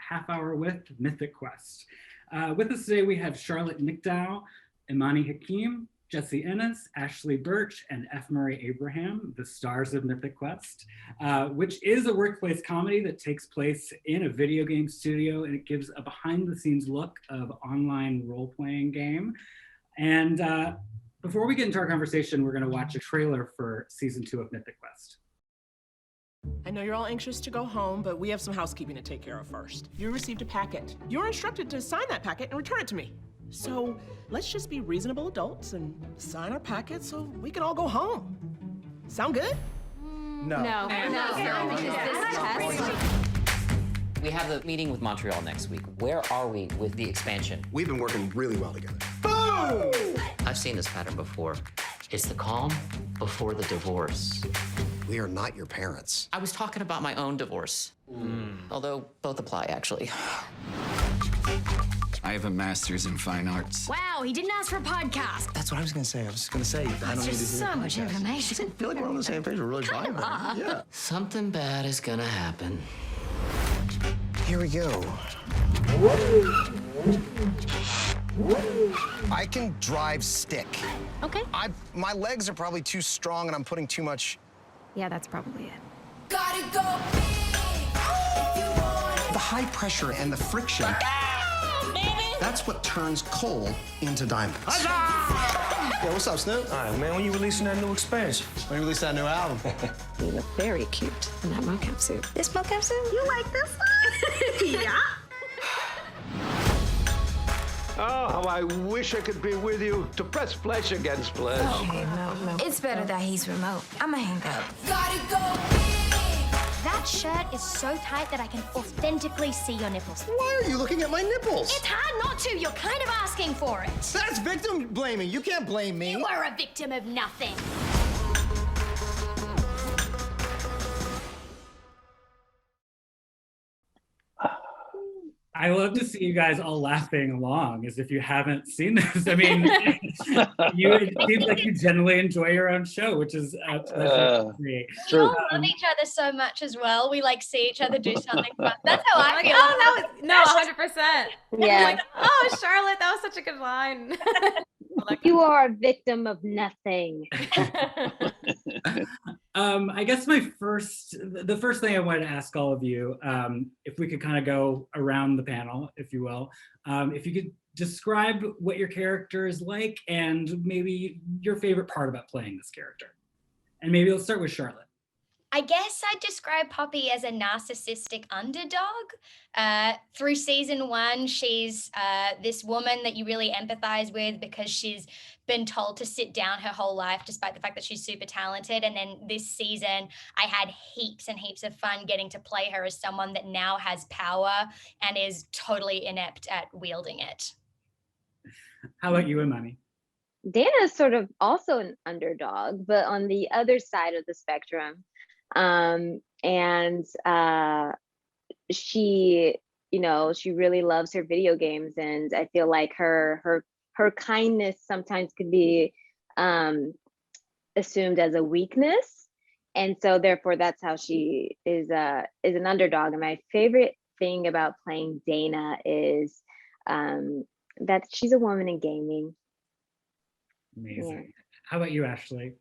half hour with Mythic Quest. With us today, we have Charlotte Nicdao, Imani Hakim, Jessie Ennis, Ashley Burch, and F. Murray Abraham, the stars of Mythic Quest, which is a workplace comedy that takes place in a video game studio, and it gives a behind-the-scenes look of online role-playing game. And before we get into our conversation, we're going to watch a trailer for season 2 of Mythic Quest. I know you're all anxious to go home, but we have some housekeeping to take care of first. You received a packet. You were instructed to sign that packet and return it to me. So let's just be reasonable adults and sign our packet so we can all go home. Sound good? No. We have the meeting with Montreal next week. Where are we with the expansion? We've been working really well together. Boom! I've seen this pattern before. It's the calm before the divorce. We are not your parents. I was talking about my own divorce. Although both apply, actually. I have a master's in fine arts. Wow, he didn't ask for a podcast. That's what I was gonna say. I was just gonna say, I don't That's need to just do so a much podcast. information. I feel like we're on the same page. We're really fine. Yeah. Something bad is gonna happen. Here we go. I can drive stick. Okay. My legs are probably too strong and I'm putting too much. Yeah, that's probably it. The high pressure and the friction. That's what turns coal into diamonds. Yeah, what's up, Snoop? All right, man, when you releasing that new expansion? When you release that new album? You look very cute in that mocap suit. This mocap suit? You like this one? Yeah. Oh, how I wish I could be with you to press flesh against flesh. Okay, no. It's better that he's remote. I'ma hang up. That shirt is so tight that I can authentically see your nipples. Why are you looking at my nipples? It's hard not to. You're kind of asking for it. That's victim blaming. You can't blame me. You are a victim of nothing. I love to see you guys all laughing along as if you haven't seen this. I mean, it seems like you genuinely enjoy your own show, which is a pleasure to see. We all love each other so much as well. We like see each other do something fun. That's how I feel. Oh, that was 100%. Yeah. Like, oh, Charlotte, that was such a good line. You are a victim of nothing. I guess the first thing I wanted to ask all of you, if we could kind of go around the panel, if you will, if you could describe what your character is like and maybe your favorite part about playing this character. And maybe let's start with Charlotte. I guess I'd describe Poppy as a narcissistic underdog. Through season 1, she's this woman that you really empathize with because she's been told to sit down her whole life despite the fact that she's super talented. And then this season, I had heaps and heaps of fun getting to play her as someone that now has power and is totally inept at wielding it. How about you, Imani? Dana is sort of also an underdog, but on the other side of the spectrum. She really loves her video games, and I feel like her kindness sometimes could be assumed as a weakness, and so therefore that's how she is an underdog. And my favorite thing about playing Dana is that she's a woman in gaming. Amazing. Yeah. How about you, Ashley?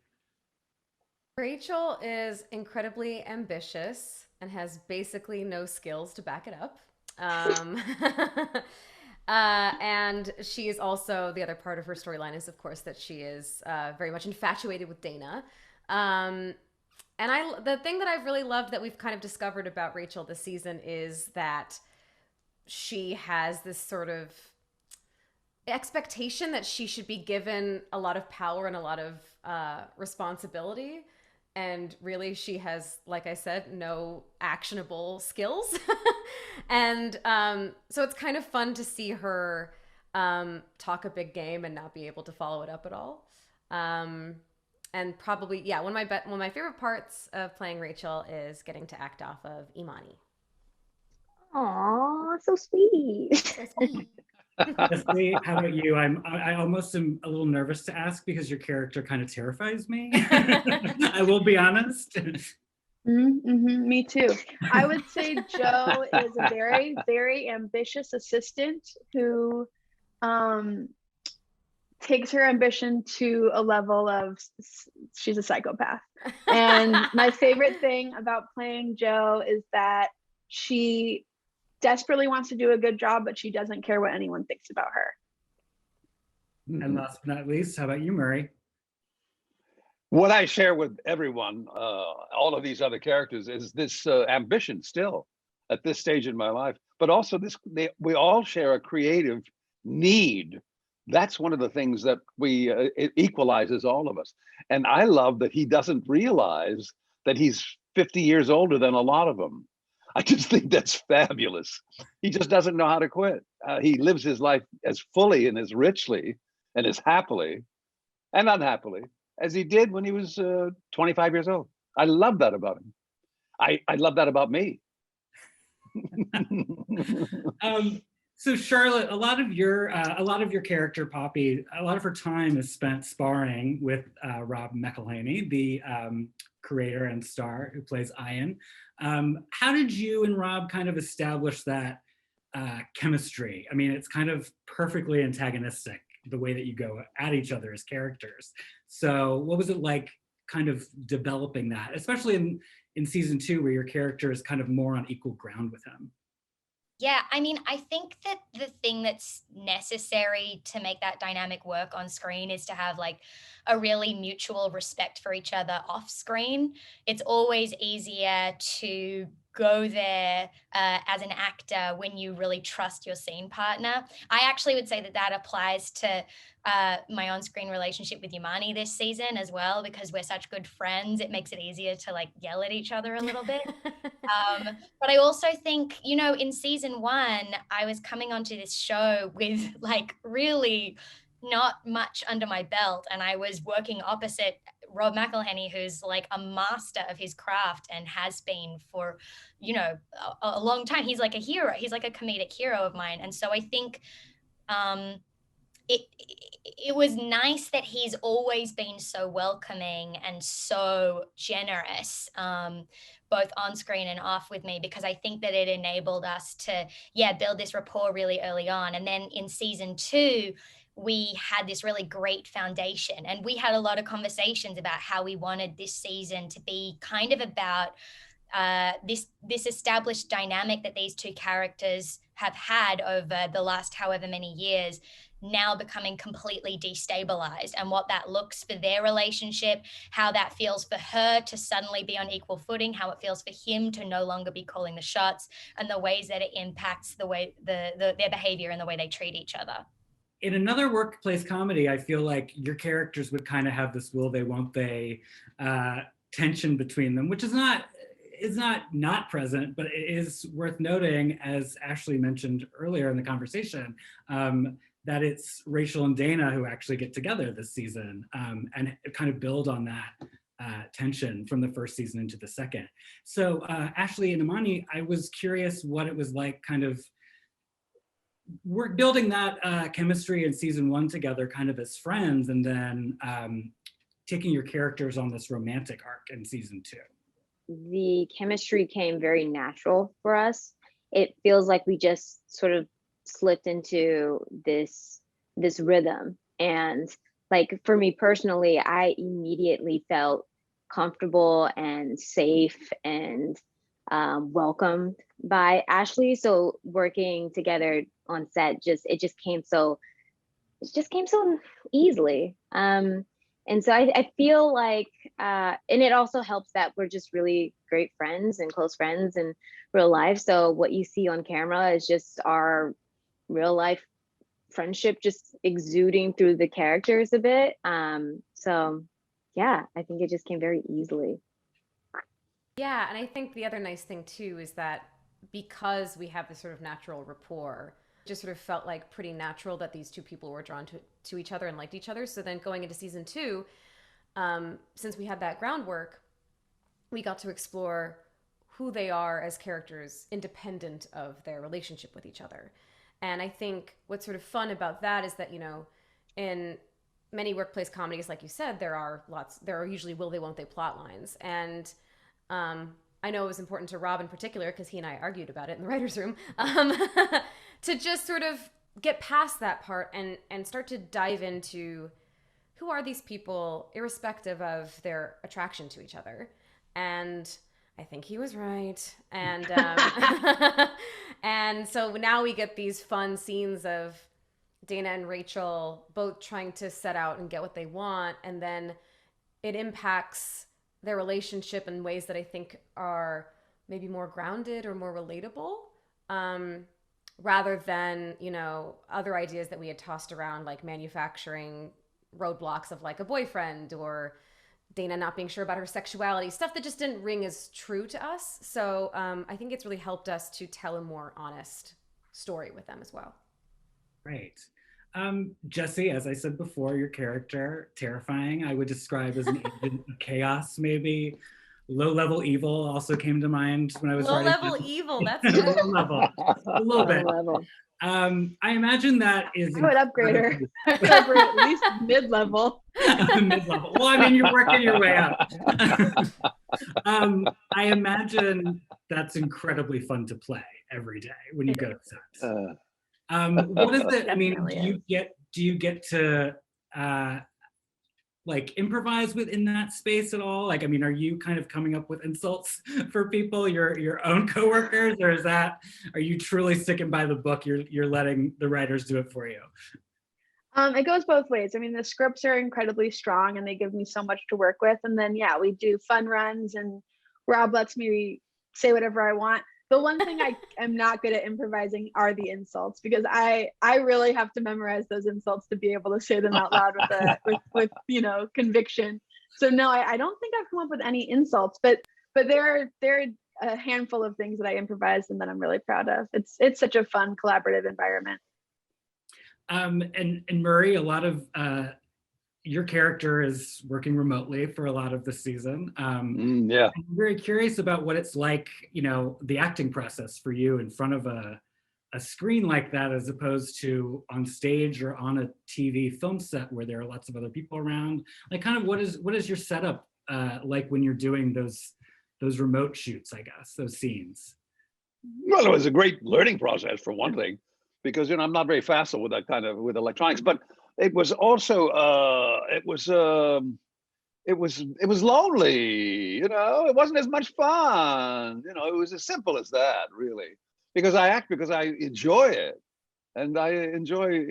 Rachel is incredibly ambitious and has basically no skills to back it up. And she is also, the other part of her storyline is, of course, that she is very much infatuated with Dana. And the thing that I've really loved that we've kind of discovered about Rachel this season is that she has this sort of expectation that she should be given a lot of power and a lot of responsibility. And really, she has, like I said, no actionable skills. And so it's kind of fun to see her talk a big game and not be able to follow it up at all. And probably, yeah, one of my favorite parts of playing Rachel is getting to act off of Imani. Aw, so sweet. Leslie, how about you? I almost am a little nervous to ask because your character kind of terrifies me. I will be honest. Me too. I would say Joe is a very, very ambitious assistant who takes her ambition to a level of she's a psychopath. And my favorite thing about playing Joe is that she desperately wants to do a good job, but she doesn't care what anyone thinks about her. And last but not least, how about you, Murray? What I share with everyone, all of these other characters, is this ambition still at this stage in my life, but also we all share a creative need. That's one of the things that it equalizes all of us. And I love that he doesn't realize that he's 50 years older than a lot of them. I just think that's fabulous. He just doesn't know how to quit. He lives his life as fully and as richly and as happily and unhappily as he did when he was 25 years old. I love that about him. I love that about me. So Charlotte, a lot of your character, Poppy, a lot of her time is spent sparring with Rob McElhenney, the creator and star who plays Ian. How did you and Rob kind of establish that chemistry? I mean, it's kind of perfectly antagonistic, the way that you go at each other as characters. So what was it like kind of developing that, especially in season 2, where your character is kind of more on equal ground with him? Yeah, I mean, I think that the thing that's necessary to make that dynamic work on screen is to have like a really mutual respect for each other off screen. It's always easier to go there as an actor when you really trust your scene partner. I actually would say that that applies to my on-screen relationship with Imani this season as well, because we're such good friends. It makes it easier to like yell at each other a little bit. But I also think, you know, in season 1, I was coming onto this show with like really not much under my belt, and I was working opposite Rob McElhenney, who's like a master of his craft and has been for, you know, a long time. He's like a hero. He's like a comedic hero of mine. And so I think it was nice that he's always been so welcoming and so generous, both on screen and off with me, because I think that it enabled us to, build this rapport really early on. And then in season 2, we had this really great foundation, and we had a lot of conversations about how we wanted this season to be kind of about this established dynamic that these two characters have had over the last however many years, now becoming completely destabilized, and what that looks for their relationship, how that feels for her to suddenly be on equal footing, how it feels for him to no longer be calling the shots, and the ways that it impacts the way their behavior and the way they treat each other. In another workplace comedy, I feel like your characters would kind of have this will they, won't they tension between them, which is not present, but it is worth noting, as Ashley mentioned earlier in the conversation, that it's Rachel and Dana who actually get together this season and kind of build on that tension from the first season into the second. So Ashley and Imani, I was curious what it was like kind of building that chemistry in season 1 together kind of as friends, and then taking your characters on this romantic arc in season 2. The chemistry came very natural for us. It feels like we just sort of slipped into this rhythm, and like for me personally, I immediately felt comfortable and safe and welcomed by Ashley. So working together on set it just came so easily. And so I feel like, and it also helps that we're just really great friends and close friends in real life. So what you see on camera is just our real life friendship just exuding through the characters a bit. So yeah, I think it just came very easily. Yeah, and I think the other nice thing too is that because we have this sort of natural rapport, it just sort of felt like pretty natural that these two people were drawn to each other and liked each other. So then going into season 2, since we had that groundwork, we got to explore who they are as characters independent of their relationship with each other. And I think what's sort of fun about that is that, you know, in many workplace comedies, like you said, there are usually will they, won't they plot lines. And I know it was important to Rob in particular because he and I argued about it in the writer's room, to just sort of get past that part and start to dive into who are these people irrespective of their attraction to each other. And I think he was right. And and so now we get these fun scenes of Dana and Rachel both trying to set out and get what they want, and then it impacts their relationship in ways that I think are maybe more grounded or more relatable, rather than, you know, other ideas that we had tossed around, like manufacturing roadblocks of like a boyfriend, or Dana not being sure about her sexuality, stuff that just didn't ring as true to us. So I think it's really helped us to tell a more honest story with them as well. Great. Jessie, as I said before, your character, terrifying. I would describe as an agent of chaos, maybe. Low-level evil also came to mind when I was writing. Low-level evil, that's low level, a little bit. Level. I imagine that is. I would upgrade her. I would upgrade at least mid-level. Mid-level. Well, I mean, you're working your way up. I imagine that's incredibly fun to play every day when you go to sets. What is it? I mean, do you get to like improvise within that space at all? Like, I mean, are you kind of coming up with insults for people, your own coworkers, or are you truly sticking by the book? You're letting the writers do it for you? It goes both ways. I mean, the scripts are incredibly strong and they give me so much to work with. And then, yeah, we do fun runs and Rob lets me say whatever I want. The one thing I am not good at improvising are the insults, because I really have to memorize those insults to be able to say them out loud with you know, conviction. So no, I don't think I've come up with any insults, but there are a handful of things that I improvised and that I'm really proud of. It's such a fun collaborative environment. And Murray, a lot of your character is working remotely for a lot of the season. Yeah. I'm very curious about what it's like, you know, the acting process for you in front of a screen like that, as opposed to on stage or on a TV film set where there are lots of other people around. Like, kind of what is your setup like when you're doing those remote shoots, I guess, those scenes? Well, it was a great learning process for one thing, because, you know, I'm not very facile with that kind of with electronics, but it was also it was lonely, you know. It wasn't as much fun, you know. It was as simple as that, really, because I act because I enjoy it, and I enjoy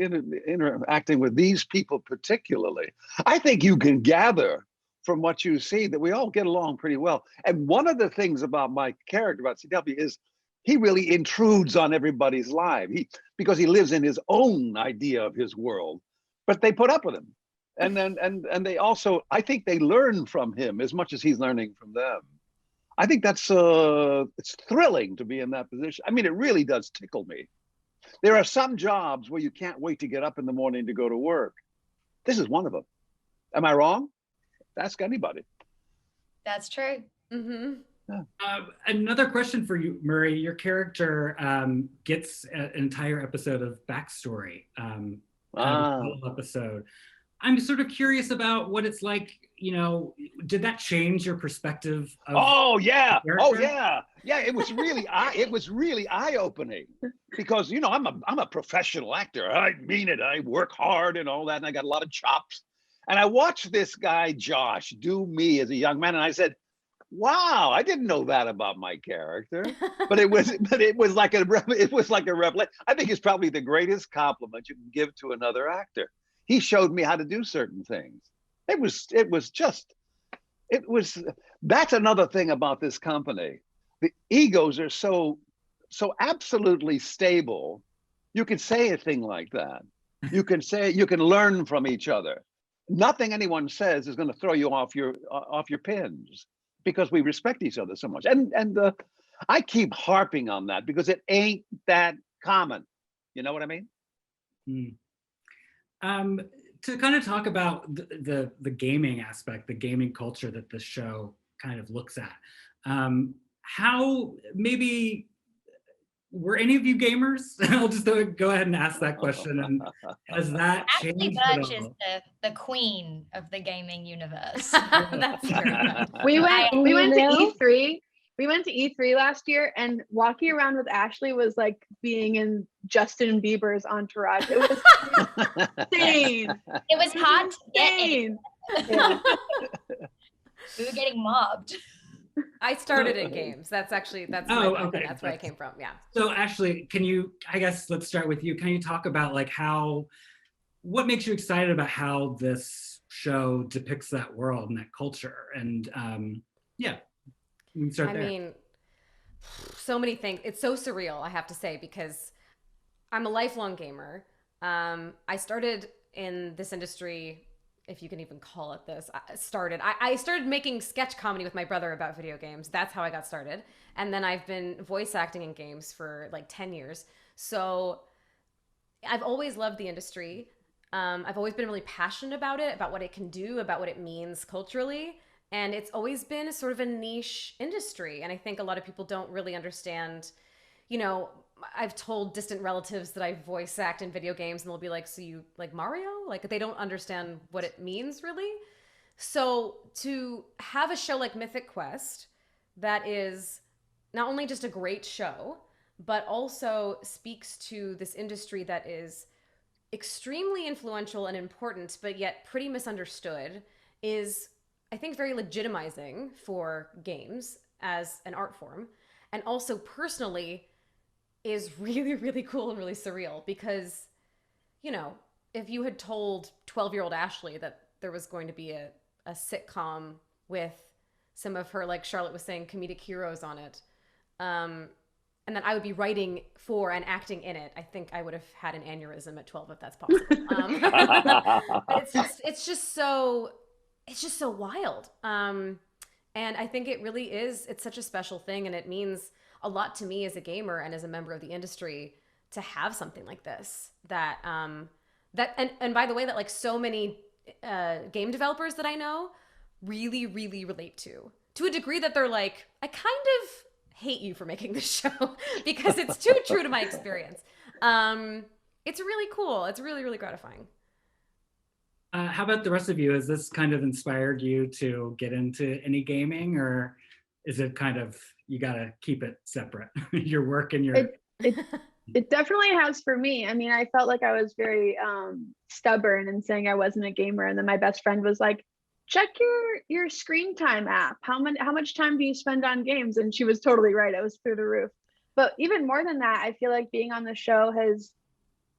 interacting with these people particularly. I think you can gather from what you see that we all get along pretty well. And one of the things about my character, about CW, is he really intrudes on everybody's life. Because he lives in his own idea of his world. But they put up with him, and then and they also, I think they learn from him as much as he's learning from them. I think that's it's thrilling to be in that position. I mean, it really does tickle me. There are some jobs where you can't wait to get up in the morning to go to work. This is one of them. Am I wrong? Ask anybody. That's true. Mm-hmm. Yeah. Another question for you, Murray. Your character gets an entire episode of backstory. Episode. I'm sort of curious about what it's like, you know, did that change your perspective of yeah, it was really eye-opening, because, you know, I'm a professional actor. I mean it. I work hard and all that, and I got a lot of chops. And I watched this guy Josh do me as a young man, and I said, wow, I didn't know that about my character. But it was like a revelation. I think it's probably the greatest compliment you can give to another actor. He showed me how to do certain things. That's another thing about this company. The egos are so absolutely stable. You can say a thing like that. You can learn from each other. Nothing anyone says is going to throw you off your pins, because we respect each other so much. And I keep harping on that because it ain't that common. You know what I mean? To kind of talk about the gaming aspect, the gaming culture that this show kind of looks at, how maybe were any of you gamers? I'll just go ahead and ask that question. And has that Ashley changed at Burch is all? the queen of the gaming universe. That's true. We went And to you know- E3. We went to E3 last year, and walking around with Ashley was like being in Justin Bieber's entourage. It was insane. It was hard to get in. Insane. Yeah. We were getting mobbed. I started in games. That's my okay. that's where I came from. Yeah. So Ashley, I guess let's start with you. Can you talk about like what makes you excited about how this show depicts that world and that culture? And yeah, we can start there. I mean, so many things. It's so surreal, I have to say, because I'm a lifelong gamer. I started in this industry, if you can even call it this. I started making sketch comedy with my brother about video games. That's how I got started. And then I've been voice acting in games for like 10 years. So I've always loved the industry. I've always been really passionate about it, about what it can do, about what it means culturally. And it's always been sort of a niche industry. And I think a lot of people don't really understand, I've told distant relatives that I voice act in video games, and they'll be like, so you like Mario? Like, they don't understand what it means, really. So to have a show like Mythic Quest that is not only just a great show, but also speaks to this industry that is extremely influential and important, but yet pretty misunderstood, is, I think, very legitimizing for games as an art form. And also personally is really, really cool and really surreal, because, if you had told 12-year-old Ashley that there was going to be a sitcom with some of her, like Charlotte was saying, comedic heroes on it, and that I would be writing for and acting in it, I think I would have had an aneurysm at 12, if that's possible. But it's just so wild. And I think it really is, it's such a special thing, and it means a lot to me as a gamer and as a member of the industry to have something like this and by the way, that like so many game developers that I know really, really relate to a degree that they're like, I kind of hate you for making this show because it's too true to my experience. It's really cool. It's really, really gratifying. How about the rest of you? Has this kind of inspired you to get into any gaming, or is it kind of, you got to keep it separate, your work and your... It definitely has for me. I mean, I felt like I was very stubborn in saying I wasn't a gamer. And then my best friend was like, check your screen time app. How much time do you spend on games? And she was totally right. I was through the roof. But even more than that, I feel like being on the show has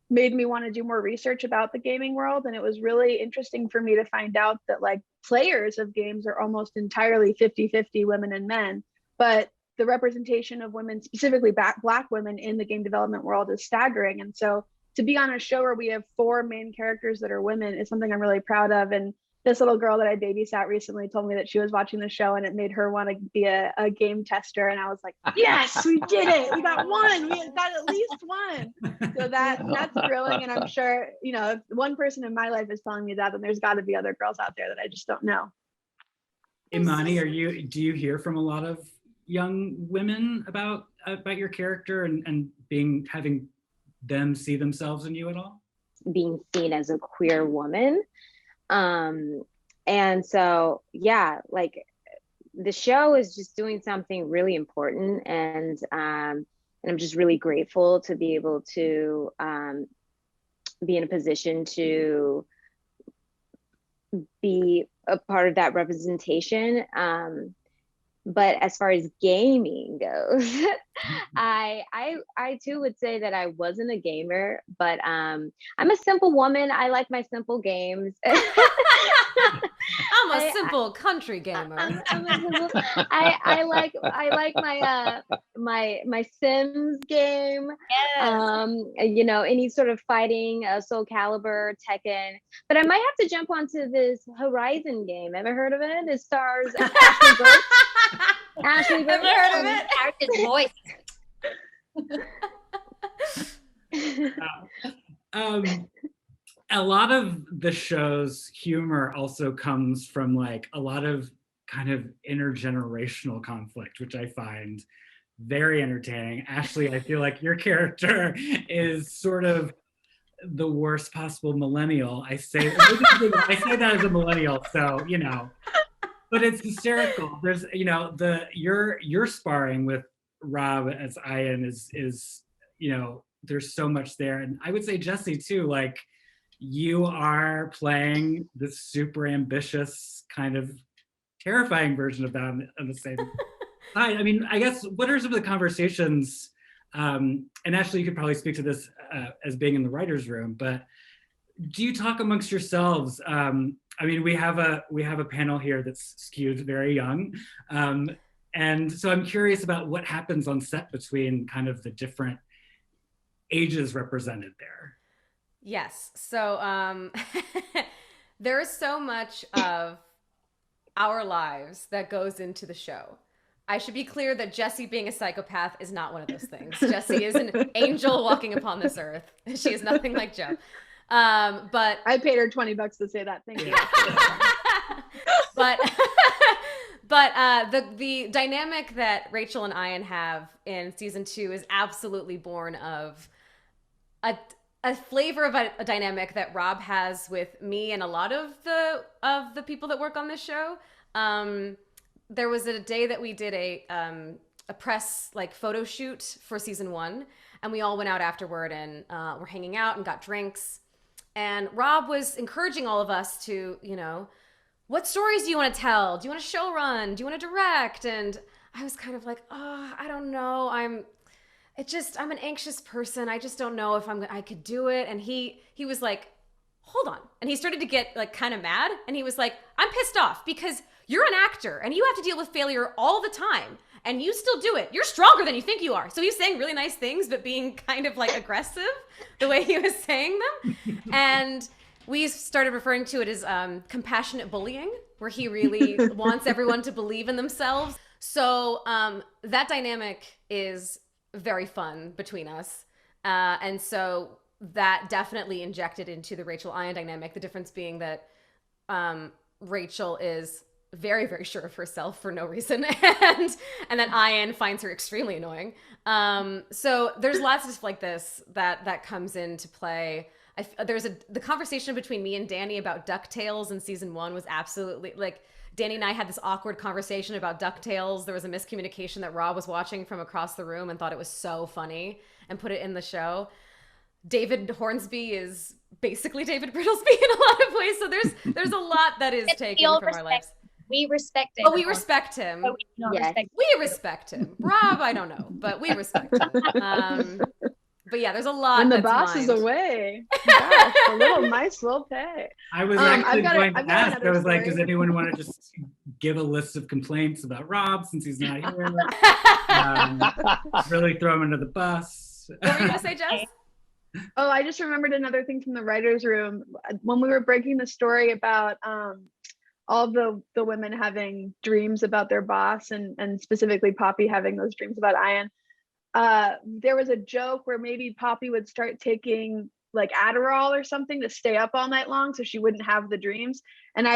made me want to do more research about the gaming world. And it was really interesting for me to find out that like players of games are almost entirely 50-50 women and men. But the representation of women, specifically Black women in the game development world, is staggering. And so to be on a show where we have 4 main characters that are women is something I'm really proud of. And this little girl that I babysat recently told me that she was watching the show and it made her want to be a game tester. And I was like, yes, we did it. We got one. We got at least one. So that's thrilling. And I'm sure, if one person in my life is telling me that, then there's got to be other girls out there that I just don't know. Imani, do you hear from a lot of young women about your character and having them see themselves in you at all? Being seen as a queer woman. And so, yeah, like the show is just doing something really important. And I'm just really grateful to be able to be in a position to be a part of that representation. But as far as gaming goes, I too would say that I wasn't a gamer, but I'm a simple woman. I like my simple games. I'm a simple country gamer. I like my Sims game. Yes. Any sort of fighting, Soul Calibur, Tekken. But I might have to jump onto this Horizon game. Ever heard of it? It stars Ashley Burch. Ashley Burch. Ever heard of it? Character's voice. A lot of the show's humor also comes from like a lot of kind of intergenerational conflict, which I find very entertaining. Ashley, I feel like your character is sort of the worst possible millennial. I say that as a millennial, so you know, but it's hysterical. There's, you know, your sparring with Rob as Ian is, you know, there's so much there. And I would say Jessie too, like you are playing this super ambitious kind of terrifying version of that on the same side. I mean, I guess what are some of the conversations, and Ashley, you could probably speak to this as being in the writer's room, but do you talk amongst yourselves? I mean, we have a panel here that's skewed very young. And so I'm curious about what happens on set between kind of the different ages represented there. Yes. So there is so much of our lives that goes into the show. I should be clear that Jessie being a psychopath is not one of those things. Jessie is an angel walking upon this earth. She is nothing like Joe. But I paid her $20 to say that. Thank you. but the dynamic that Rachel and Ian have in season 2 is absolutely born of a flavor of a dynamic that Rob has with me and a lot of the people that work on this show. There was a day that we did a press like photo shoot for season 1, and we all went out afterward and were hanging out and got drinks. And Rob was encouraging all of us to, you know, what stories do you want to tell? Do you want to show run? Do you want to direct? And I was kind of like, oh, I don't know. I'm an anxious person. I just don't know if I could do it. And he was like, hold on. And he started to get like kind of mad. And he was like, I'm pissed off because you're an actor and you have to deal with failure all the time. And you still do it. You're stronger than you think you are. So he's saying really nice things, but being kind of like aggressive the way he was saying them. And we started referring to it as compassionate bullying, where he really wants everyone to believe in themselves. So that dynamic is very fun between us. And so that definitely injected into the Rachel Ian dynamic. The difference being that Rachel is very, very sure of herself for no reason. and then Ian finds her extremely annoying. So there's lots of stuff like this that comes into play. The conversation between me and Danny about DuckTales in season 1 was absolutely like, Danny and I had this awkward conversation about DuckTales. There was a miscommunication that Rob was watching from across the room and thought it was so funny and put it in the show. David Hornsby is basically David Brittlesby in a lot of ways. So there's a lot that is taken from our lives. We respect him. Oh, we respect him. But we do not respect We respect him. Rob, I don't know, but we respect him. But yeah, there's a lot. When the that's boss mined. is away, gosh, a little nice will pay. I was actually going to ask. I was like, story. does anyone want to just give a list of complaints about Rob since he's not here? Really throw him under the bus. What were you gonna say, Jess? Oh, I just remembered another thing from the writer's room. When we were breaking the story about all the women having dreams about their boss and specifically Poppy having those dreams about Ian, there was a joke where maybe Poppy would start taking like Adderall or something to stay up all night long so she wouldn't have the dreams. And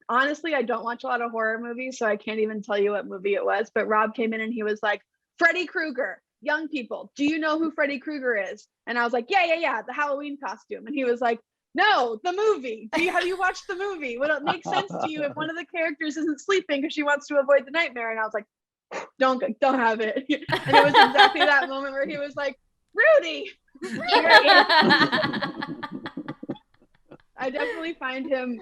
honestly, I don't watch a lot of horror movies, so I can't even tell you what movie it was, but Rob came in and he was like, Freddy Krueger, young people, do you know who Freddy Krueger is? And I was like, yeah, the Halloween costume. And he was like, no, the movie. Have you watched the movie? Would it make sense to you if one of the characters isn't sleeping because she wants to avoid the nightmare? And I was like, don't have it. And it was exactly that moment where he was like, Rudy. I definitely find him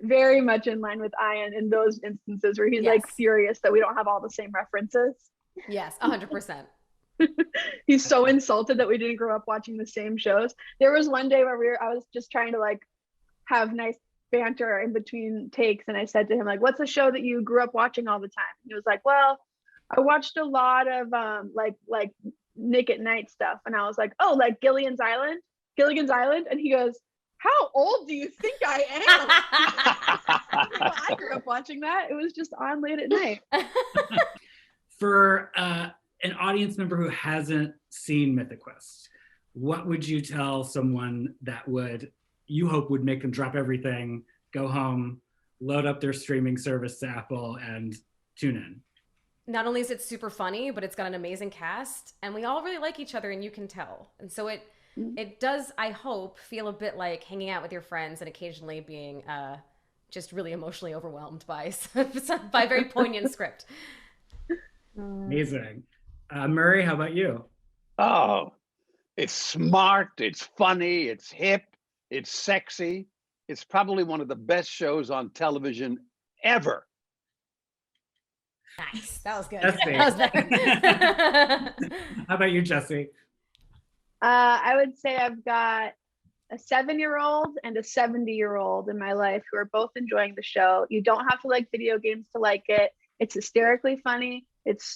very much in line with Ian in those instances where he's like furious that we don't have all the same references. Yes, 100%. He's so insulted that we didn't grow up watching the same shows. There was one day where I was just trying to like have nice banter in between takes, and I said to him like, what's a show that you grew up watching all the time? And he was like, well, I watched a lot of like Nick at Night stuff. And I was like, oh, like Gilligan's Island. And he goes, how old do you think I am? Well, I grew up watching that. It was just on late at night. For an audience member who hasn't seen Mythic Quest, what would you tell someone that you hope would make them drop everything, go home, load up their streaming service to Apple and tune in? not only is it super funny, but it's got an amazing cast, and we all really like each other, and you can tell. And so it does, I hope, feel a bit like hanging out with your friends and occasionally being just really emotionally overwhelmed by by very poignant script. Amazing. Murray, how about you? Oh, it's smart, it's funny, it's hip, it's sexy. It's probably one of the best shows on television ever. Nice. That was good. That was better. How about you, Jessie? I would say I've got a 7-year-old and a 70-year-old in my life who are both enjoying the show. You don't have to like video games to like it. It's hysterically funny.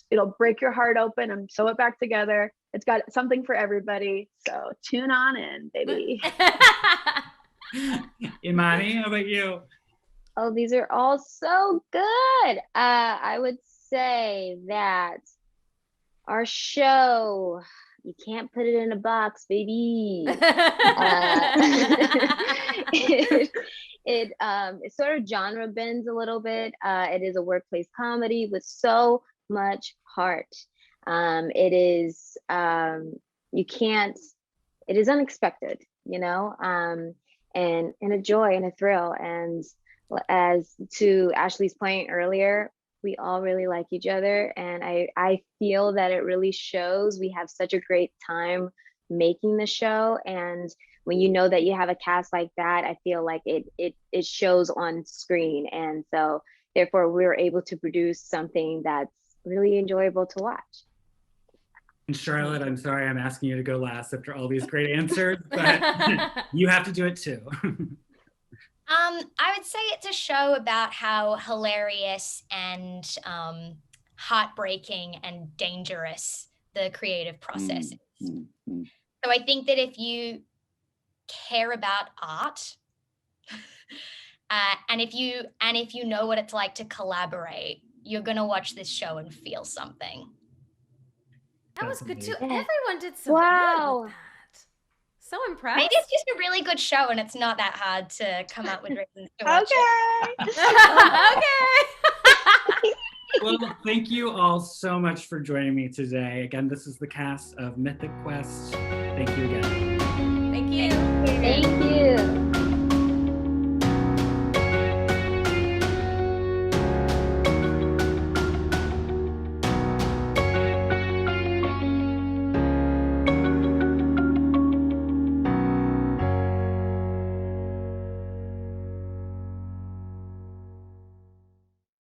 It'll break your heart open and sew it back together. It's got something for everybody. So tune on in, baby. Imani, how about you? Oh, these are all so good. I would say that our show, you can't put it in a box, baby. It sort of genre bends a little bit. It is a workplace comedy with so much heart. It is unexpected, and a joy and a thrill. And as to Ashley's point earlier, we all really like each other, and I feel that it really shows. We have such a great time making the show, and when you know that you have a cast like that, I feel like it shows on screen, and so therefore we're able to produce something that's really enjoyable to watch. And Charlotte, I'm sorry I'm asking you to go last after all these great answers, but you have to do it too. I would say it's a show about how hilarious and heartbreaking and dangerous the creative process is. So I think that if you care about art, and if you know what it's like to collaborate, you're gonna watch this show and feel something. That was good too. Yeah. Everyone did so Wow. good with that. So impressed. Maybe it's just a really good show and it's not that hard to come up with reasons to watch it. Okay. Well, thank you all so much for joining me today. Again, this is the cast of Mythic Quest. Thank you again. Thank you. Thank you.